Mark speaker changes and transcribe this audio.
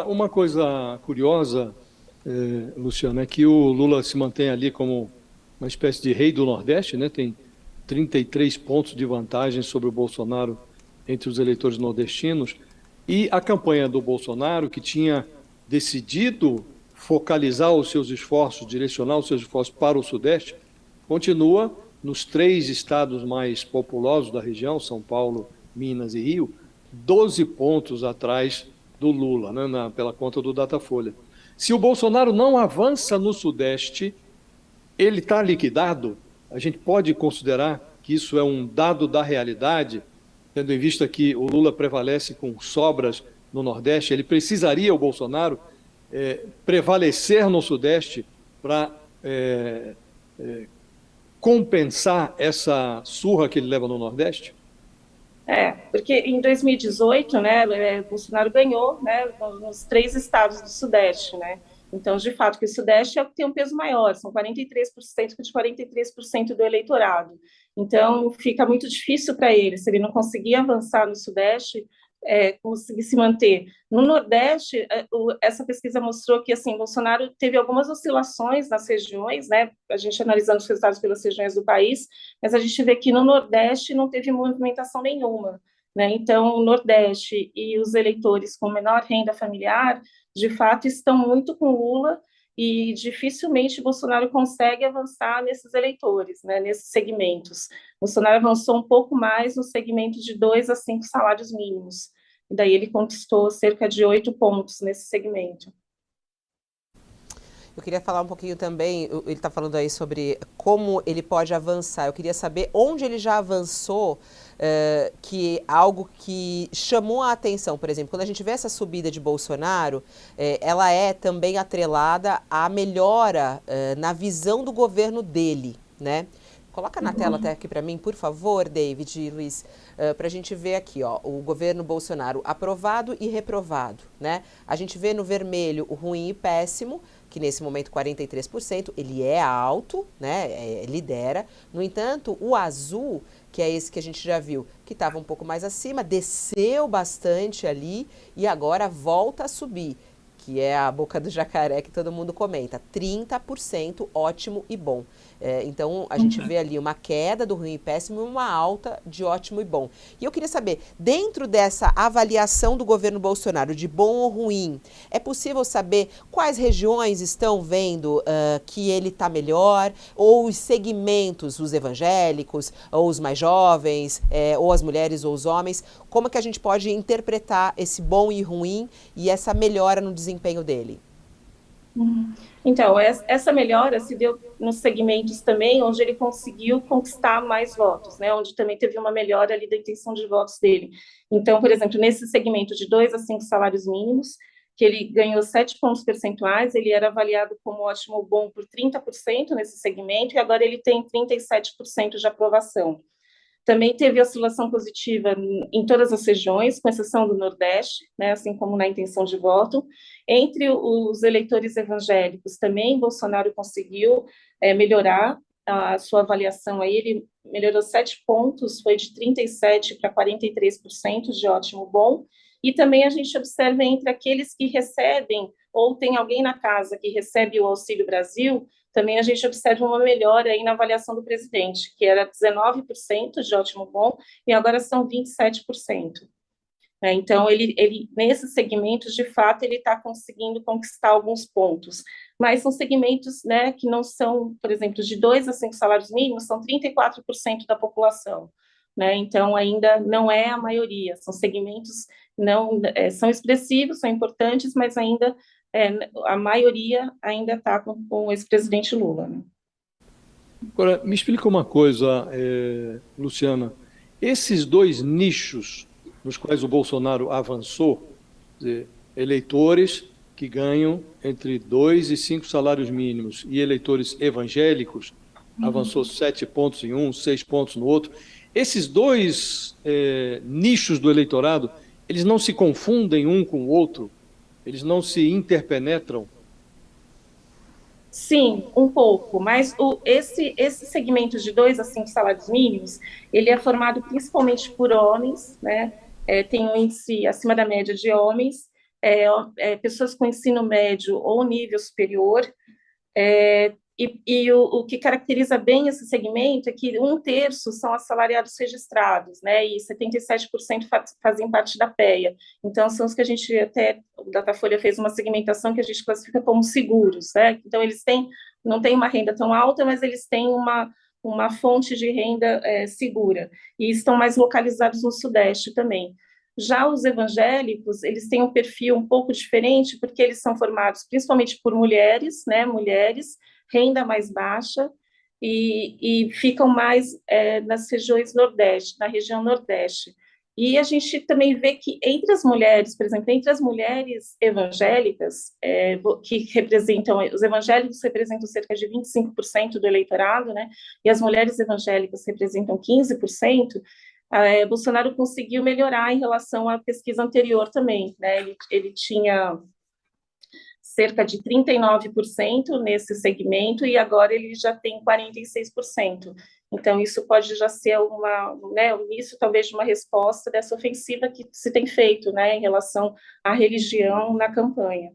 Speaker 1: Uma coisa curiosa, Luciano, é que o Lula se mantém ali como uma espécie de rei do Nordeste, né? Tem 33 pontos de vantagem sobre o Bolsonaro entre os eleitores nordestinos. E a campanha do Bolsonaro, que tinha decidido focalizar os seus esforços, direcionar os seus esforços para o Sudeste, continua nos três estados mais populosos da região, São Paulo, Minas e Rio, 12 pontos atrás do Lula, né, pela conta do Datafolha. Se o Bolsonaro não avança no Sudeste, ele está liquidado? A gente pode considerar que isso é um dado da realidade, tendo em vista que o Lula prevalece com sobras no Nordeste, ele precisaria, o Bolsonaro, prevalecer no Sudeste para compensar essa surra que ele leva no Nordeste?
Speaker 2: Porque em 2018, né, Bolsonaro ganhou, né, nos três estados do Sudeste, né? Então, de fato, que o Sudeste é o que tem um peso maior, são 43% de 43% do eleitorado. Então, fica muito difícil para ele, se ele não conseguir avançar no Sudeste, conseguir se manter. No Nordeste, essa pesquisa mostrou que, assim, Bolsonaro teve algumas oscilações nas regiões, né, a gente analisando os resultados pelas regiões do país, mas a gente vê que no Nordeste não teve movimentação nenhuma, né? Então, o Nordeste e os eleitores com menor renda familiar, de fato, estão muito com Lula e dificilmente Bolsonaro consegue avançar nesses eleitores, né, nesses segmentos. Bolsonaro avançou um pouco mais no segmento de 2 a 5 salários mínimos, e daí ele conquistou cerca de 8 pontos nesse segmento.
Speaker 3: Eu queria falar um pouquinho também, ele está falando aí sobre como ele pode avançar. Eu queria saber onde ele já avançou, que algo que chamou a atenção. Por exemplo, quando a gente vê essa subida de Bolsonaro, ela é também atrelada à melhora na visão do governo dele, né? Coloca na tela até aqui para mim, por favor, David e Luiz, para a gente ver aqui, ó, o governo Bolsonaro aprovado e reprovado, né? A gente vê no vermelho o ruim e péssimo, que nesse momento 43%, ele é alto, né, lidera. No entanto, o azul, que é esse que a gente já viu, que estava um pouco mais acima, desceu bastante ali e agora volta a subir, que é a boca do jacaré que todo mundo comenta, 30% ótimo e bom. Então, a gente vê ali uma queda do ruim e péssimo e uma alta de ótimo e bom. E eu queria saber, dentro dessa avaliação do governo Bolsonaro, de bom ou ruim, é possível saber quais regiões estão vendo que ele está melhor, ou os segmentos, os evangélicos, ou os mais jovens, ou as mulheres ou os homens, como que a gente pode interpretar esse bom e ruim e essa melhora no desempenho dele?
Speaker 2: Então, essa melhora se deu nos segmentos também, onde ele conseguiu conquistar mais votos, né? Onde também teve uma melhora ali da intenção de votos dele. Então, por exemplo, nesse segmento de 2 a 5 salários mínimos, que ele ganhou 7 pontos percentuais, ele era avaliado como ótimo ou bom por 30% nesse segmento, e agora ele tem 37% de aprovação. Também teve oscilação positiva em todas as regiões, com exceção do Nordeste, né, assim como na intenção de voto. Entre os eleitores evangélicos, também Bolsonaro conseguiu melhorar a sua avaliação. Aí ele melhorou 7 pontos, foi de 37% para 43% de ótimo bom. E também a gente observa entre aqueles que recebem, ou tem alguém na casa que recebe o Auxílio Brasil, também a gente observa uma melhora aí na avaliação do presidente, que era 19% de ótimo bom, e agora são 27%. Então, ele nesses segmentos, de fato, ele está conseguindo conquistar alguns pontos, mas são segmentos, né, que não são, por exemplo, de 2 a 5 salários mínimos, são 34% da população, né? Então, ainda não é a maioria, são segmentos, não são expressivos, são importantes, mas ainda a maioria ainda está com o ex-presidente Lula, né?
Speaker 1: Agora, me explica uma coisa, Luciana. Esses dois nichos nos quais o Bolsonaro avançou, quer dizer, eleitores que ganham entre 2 e 5 salários mínimos e eleitores evangélicos, avançou 7 pontos em um, 6 pontos no outro. Esses dois nichos do eleitorado, eles não se confundem um com o outro? Eles não se interpenetram?
Speaker 2: Sim, um pouco, mas esse segmento de 2 a 5 salários mínimos, ele é formado principalmente por homens, né? Tem um índice acima da média de homens, pessoas com ensino médio ou nível superior, e o que caracteriza bem esse segmento é que 1/3 são assalariados registrados, né, e 77% fazem parte da PEA. Então, são os que a gente até, o Datafolha fez uma segmentação que a gente classifica como seguros, né, então eles não têm uma renda tão alta, mas eles têm uma fonte de renda segura, e estão mais localizados no Sudeste também. Já os evangélicos, eles têm um perfil um pouco diferente, porque eles são formados principalmente por mulheres, né, renda mais baixa, e ficam mais nas regiões Nordeste, na região Nordeste. E a gente também vê que entre as mulheres, por exemplo, entre as mulheres evangélicas, que representam, os evangélicos representam cerca de 25% do eleitorado, né, e as mulheres evangélicas representam 15%, Bolsonaro conseguiu melhorar em relação à pesquisa anterior também, né, ele tinha cerca de 39% nesse segmento, e agora ele já tem 46%. Então, isso pode já ser o início, talvez, de uma resposta dessa ofensiva que se tem feito, né, em relação à religião na campanha.